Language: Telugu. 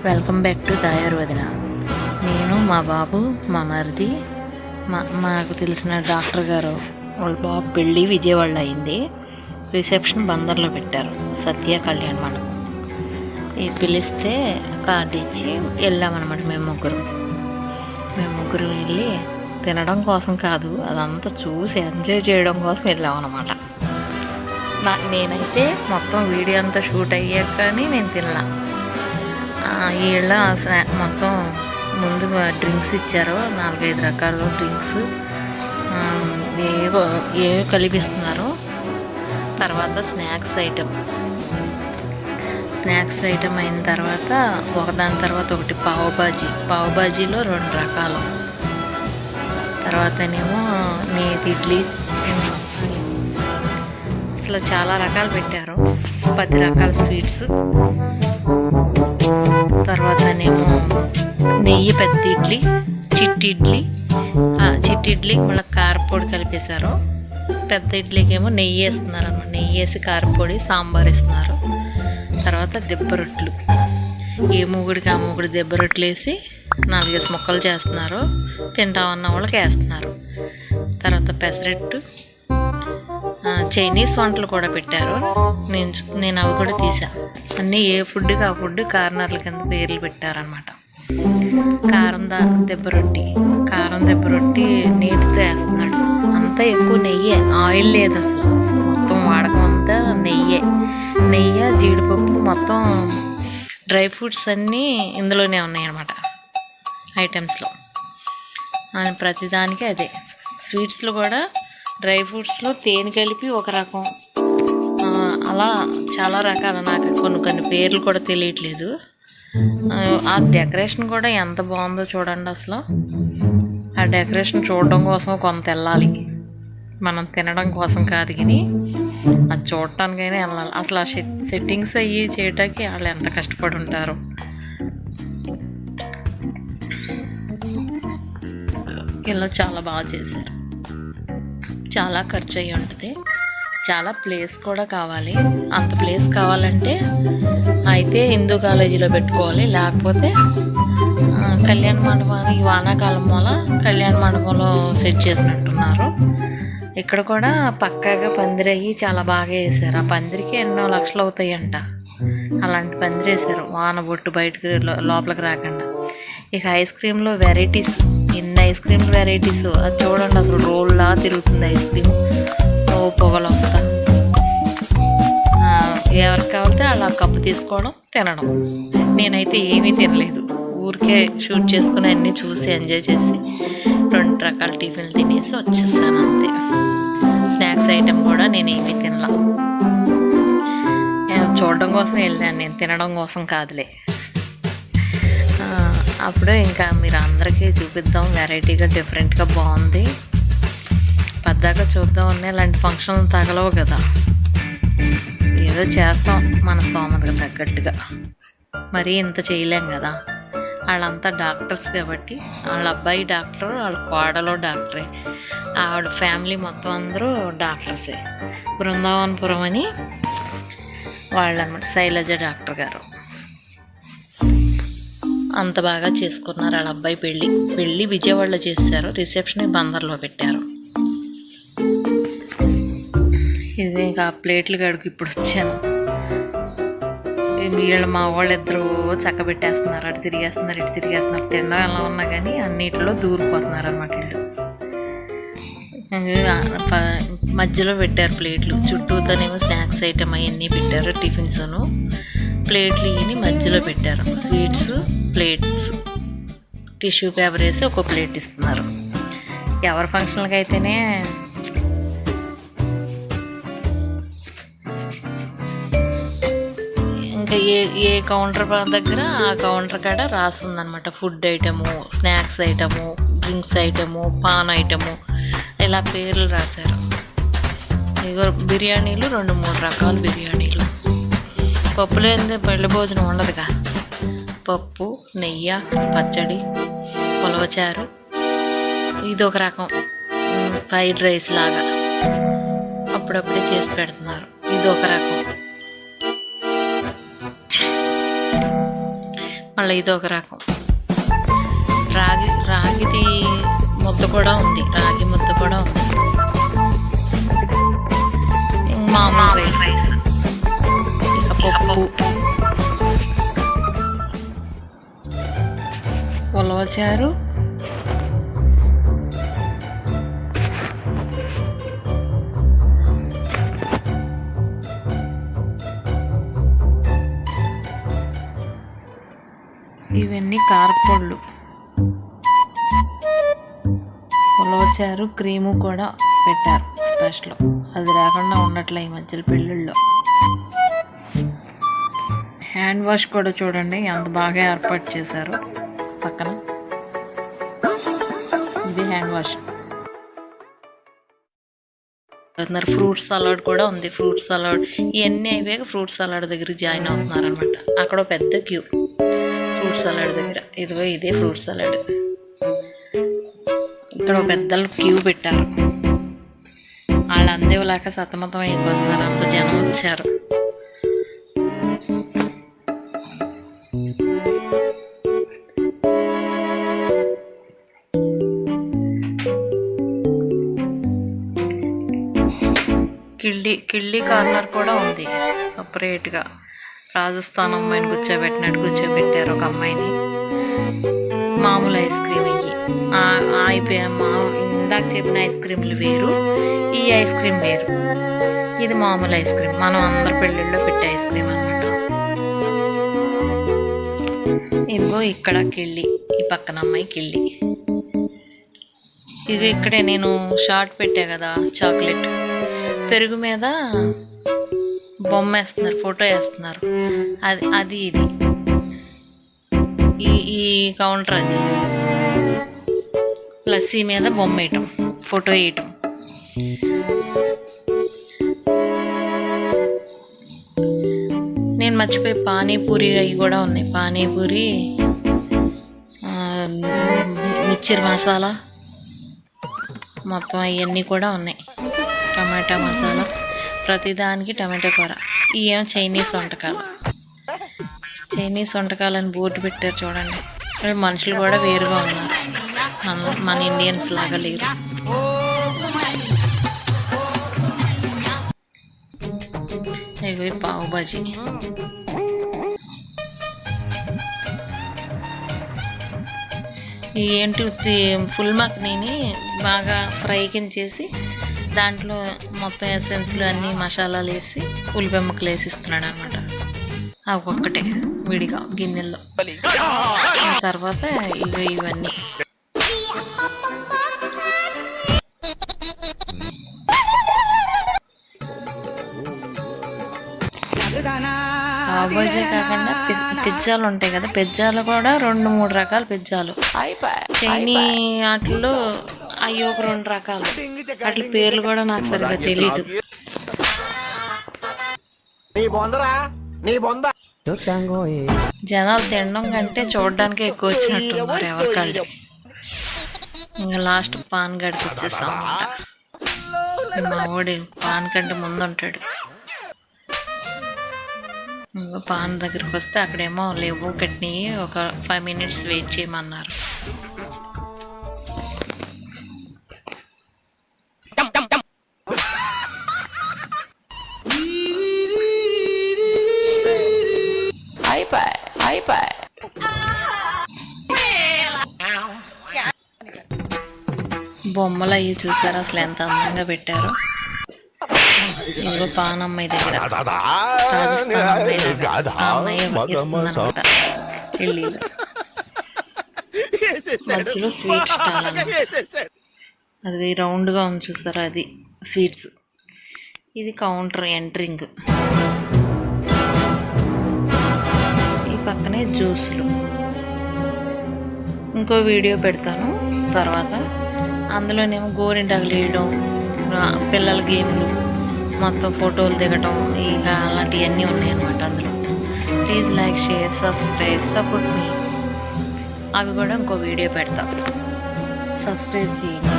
వెల్కమ్ బ్యాక్ టు దాయారు వదిన. నేను మా బాబు మా మరిది మాకు తెలిసిన డాక్టర్ గారు వాళ్ళ బాబు పెళ్ళి విజయవాడలో అయింది. రిసెప్షన్ బందర్లో పెట్టారు, సత్య కళ్యాణ మండపం. ఈ పిలిస్తే కార్డు ఇచ్చి వెళ్ళామన్నమాట. మేము ముగ్గురు వెళ్ళి తినడం కోసం కాదు, అదంతా చూసి ఎంజాయ్ చేయడం కోసం వెళ్ళామన్నమాట. నేనైతే మొత్తం వీడియో అంతా షూట్ అయ్యాక కానీ నేను తినలా. వీళ్ళ మొత్తం ముందు డ్రింక్స్ ఇచ్చారు, 4-5 రకాల డ్రింక్స్ ఏవో కలిపిస్తున్నారు. తర్వాత స్నాక్స్ ఐటమ్ అయిన తర్వాత ఒకదాని తర్వాత ఒకటి పావుబాజీలో 2 రకాలు, తర్వాతనేమో నేతి ఇడ్లీ, అసలు చాలా రకాలు పెట్టారు. 10 రకాల స్వీట్స్, తర్వాతనేమో నెయ్యి పెద్ద ఇడ్లీ, చిట్టి ఇడ్లీ మళ్ళీ కారపొడి కలిపేశారు. పెద్ద ఇడ్లీకి ఏమో నెయ్యి వేస్తున్నారు అన్నమాట. నెయ్యి వేసి కారపొడి సాంబార్ ఇస్తున్నారు. తర్వాత దెబ్బ రొట్టెలు, ఏ మూగుడికి ఆ మూగుడు దెబ్బ రొట్టెలు వేసి 4 ముక్కలు చేస్తున్నారు. తింటామన్న వాళ్ళకి వేస్తున్నారు. తర్వాత పెసరట్టు, చైనీస్ వంటలు కూడా పెట్టారు. నేను అవి కూడా తీసా. అన్నీ ఏ ఫుడ్కి ఆ ఫుడ్ కార్నర్ల కింద పేర్లు పెట్టారనమాట. కారం దెబ్బ రొట్టి నీటితో వేస్తున్నాడు. అంతా ఎక్కువ నెయ్యే, ఆయిల్ లేదు అసలు. మొత్తం వాడకం అంతా నెయ్యి, జీడిపప్పు, మొత్తం డ్రై ఫ్రూట్స్ అన్నీ ఇందులోనే ఉన్నాయి అన్నమాట ఐటమ్స్లో. ప్రతిదానికి అదే. స్వీట్స్లో కూడా డ్రై ఫ్రూట్స్లో తేనె కలిపి ఒక రకం, అలా చాలా రకాలు. నాకు కొన్ని పేర్లు కూడా తెలియట్లేదు. ఆ డెకరేషన్ కూడా ఎంత బాగుందో చూడండి. అసలు ఆ డెకరేషన్ చూడడం కోసం కొంత వెళ్ళాలి, మనం తినడం కోసం కాదు కానీ అది చూడటానికైనా వెళ్ళాలి. అసలు ఆ సెట్టింగ్స్ అయ్యి చేయటానికి వాళ్ళు ఎంత కష్టపడి ఉంటారు. ఇలా చాలా బాగా చేశారు. చాలా ఖర్చు అయ్యి ఉంటుంది. చాలా ప్లేస్ కూడా కావాలి. అంత ప్లేస్ కావాలంటే అయితే హిందూ కాలేజీలో పెట్టుకోవాలి, లేకపోతే కళ్యాణ మండపానికి వానాకాలం వల్ల కళ్యాణ మండపంలో సెట్ చేసినట్టున్నారు. ఇక్కడ కూడా పక్కాగా పందిరయ్యి చాలా బాగా వేశారు. ఆ పందిరికి ఎన్నో లక్షలు అవుతాయంట. అలాంటి పందిరి వేశారు, వాన బొట్టు బయటకు లోపలికి రాకుండా. ఇక ఐస్ క్రీమ్లో వెరైటీస్, ఎన్ని ఐస్ క్రీమ్ వెరైటీస్. అది చూడండి, అసలు రోల్లా తిరుగుతుంది ఐస్ క్రీమ్, పొగలు వస్తా. ఎవరికి కావాలితే అలా కప్పు తీసుకోవడం, తినడం. నేనైతే ఏమీ తినలేదు, ఊరికే షూట్ చేసుకుని అన్నీ చూసి ఎంజాయ్ చేసి 2 రకాల టిఫిన్లు తినేసి వచ్చేసాను అంతే. స్నాక్స్ ఐటెం కూడా నేనేమీ తినలా. చూడడం కోసం వెళ్ళాను నేను, తినడం కోసం కాదులే. అప్పుడే ఇంకా మీరు అందరికీ చూపిద్దాం, వెరైటీగా డిఫరెంట్గా బాగుంది, పద్దాకా చూద్దాం అన్నీ. ఇలాంటి ఫంక్షన్లు తగలవు కదా, ఏదో చేస్తాం మన స్తోమతకు తగ్గట్టుగా. మరీ ఇంత చేయలేం కదా. వాళ్ళంతా డాక్టర్స్ కాబట్టి, వాళ్ళ అబ్బాయి డాక్టర్, వాళ్ళ కోడలో డాక్టరే, ఆవిడ ఫ్యామిలీ మొత్తం అందరూ డాక్టర్సే. బృందావనపురం అని వాళ్ళన్నమాట, శైలజ డాక్టర్ గారు. అంత బాగా చేసుకున్నారు. వాళ్ళ అబ్బాయి పెళ్ళి విజయవాడలో చేశారు, రిసెప్షన్ బందర్లో పెట్టారు. ఇది ఇంకా ప్లేట్లు గడుకు ఇప్పుడు వచ్చాను. వీళ్ళు మా వాళ్ళు ఇద్దరు చక్కబెట్టేస్తున్నారు, అటు తిరిగేస్తున్నారు, ఇటు తిరిగేస్తున్నారు. తినడం ఎలా ఉన్నా కానీ అన్నిటిలో దూరిపోతున్నారు అన్నమాట వీళ్ళు. మధ్యలో పెట్టారు ప్లేట్లు, చుట్టూతోనేమో స్నాక్స్ ఐటమ్ అవన్నీ పెట్టారు, టిఫిన్స్ను. ప్లేట్లు ఇవి మధ్యలో పెట్టారు, స్వీట్స్, ప్లేట్స్, టిష్యూ పేపర్ వేసి ఒక ప్లేట్ ఇస్తున్నారు. ఎవరి ఫంక్షన్లకి అయితేనే ఇంకా ఏ కౌంటర్ దగ్గర ఆ కౌంటర్ కాడ రాస్తుందన్నమాట. Food item, snacks item, drinks item, paan item, ఇలా పేర్లు రాశారు. ఇగో బిర్యానీలు 2-3 రకాల బిర్యానీలు. పప్పులో ఏంది పెళ్లి భోజనం ఉండదుగా. పప్పు, నెయ్యి, పచ్చడి, ఉలవచారు, ఇదొక రకం ఫ్రైడ్ రైస్ లాగా అప్పుడప్పుడే చేసి పెడుతున్నారు. ఇదొక రకం మళ్ళీ ఇది ఒక రకం. రాగిది ముద్ద కూడా ఉంది, రాగి ముద్ద కూడా ఉంది. మామూలు రైస్, ఇక పప్పు, ఉలవచారు, ఇవన్నీ కారపొళ్ళు, ఉలవచారు, క్రీము కూడా పెట్టారు స్పెషల్. అది లేకుండా ఉండట్లే ఈ మధ్యలో పెళ్ళిళ్ళలో. హ్యాండ్ వాష్ కూడా చూడండి ఎంత బాగా ఏర్పాటు చేశారు పక్కన. ఇది హ్యాండ్ వాష్. ఫ్రూట్ సలాడ్ కూడా ఉంది. ఫ్రూట్ సలాడ్ ఇవన్నీ అయిపోయాక ఫ్రూట్ సలాడ్ దగ్గరికి జాయిన్ అవుతున్నారు అనమాట. అక్కడ పెద్ద క్యూ ఫ్రూట్ సలాడ్ దగ్గర. ఇదిగో ఇదే ఫ్రూట్ సలాడ్. ఇక్కడ పెద్ద క్యూ పెట్టారు. వాళ్ళు అందేవలాక సతమతం అయిపోతున్నారు, అంత జనం వచ్చారు. కిళ్ళీ కార్నర్ కూడా ఉంది సపరేట్గా. రాజస్థాన్ అమ్మాయిని కూర్చోబెట్టినట్టు కూర్చోబెట్టారు ఒక అమ్మాయిని. మామూలు ఐస్ క్రీమ్ ఇవి ఇందాక చెప్పిన ఐస్ క్రీమ్లు వేరు, ఈ ఐస్ క్రీమ్ వేరు. ఇది మామూలు ఐస్ క్రీమ్, మనం అందరి పెళ్ళిళ్ళలో పెట్టే ఐస్ క్రీమ్ అనమాట. ఇదిగో ఇక్కడ కిళ్ళి, ఈ పక్కన అమ్మాయి కిళ్ళి. ఇది ఇక్కడే నేను షార్ట్ పెట్టా కదా చాక్లెట్, పెరుగు మీద బొమ్మ వేస్తున్నారు, ఫోటో వేస్తున్నారు. అది ఇది ఈ కౌంటర్. అది లస్సీ మీద బొమ్మ వేయటం, ఫోటో వేయటం. నేను మర్చిపోయి పానీపూరి అవి కూడా ఉన్నాయి. పానీపూరి, మిర్చి మసాలా, మొత్తం అవన్నీ కూడా ఉన్నాయి. టమాటా మసాలా, ప్రతిదానికి టమాటా కూర. ఇవేమో చైనీస్ వంటకాలు. చైనీస్ వంటకాలని బోర్డు పెట్టారు చూడండి. మనుషులు కూడా వేరుగా ఉన్నారు, మన ఇండియన్స్ లాగా లేరు. ఇవి పావు బాజీ. ఏంటి ఫుల్ మక్నీని బాగా ఫ్రై కింద చేసి దాంట్లో మొత్తం ఎసెన్స్లు అన్నీ మసాలాలు వేసి ఉల్లిపాయ ముక్కలు వేసి ఇస్తున్నాడు అనమాట. అవి ఒక్కటే విడిగా గిన్నెల్లో. తర్వాత ఇవన్నీ పావుబాజీ కాకుండా పిజ్జాలు ఉంటాయి కదా, పిజ్జాలు కూడా 2-3 రకాల పిజ్జాలు. చైనీ వాటిల్లో అవి ఒక 2 రకాలు. వాటి పేర్లు కూడా నాకు సరిగ్గా తెలీదు. జనాలు తినడం కంటే చూడడానికి ఎక్కువ వచ్చినట్టున్నారు ఎవరికాళ్ళు. ఇంకా లాస్ట్ పాన్ గడికి వచ్చేస్తాం అన్నమాట. మా ఓడి పాన్ కంటే ముందు ఉంటాడు. ఇంకా పాన్ దగ్గరికి వస్తే అక్కడేమో లేవు, కట్ని ఒక 5 minutes వెయిట్ చేయమన్నారు. బొమ్మలు అవి చూసారు అసలు ఎంత అందంగా పెట్టారు. ఇదిగో పాన్ అమ్మాయి దగ్గర రాజస్థాన్ అమ్మాయి దగ్గర అమ్మాయి ఇస్తుందన్నమాట. పెళ్ళిలో మధ్యలో స్వీట్ స్టాల్ అన్నమాట. అది రౌండ్గా ఉంది చూసారా, అది స్వీట్స్. ఇది కౌంటర్ ఎంట్రింగ్. ఈ పక్కనే జ్యూస్లు. ఇంకో వీడియో పెడతాను తర్వాత. అందులోనేమో గోరింటాకులు వేయడం, పిల్లల గేమ్లు, మొత్తం ఫోటోలు దిగటం, ఇక అలాంటివన్నీ ఉన్నాయన్నమాట అందులో. Please like, share, subscribe, support me. అవి కూడా ఇంకో వీడియో పెడతాం. సబ్స్క్రైబ్ చేయండి.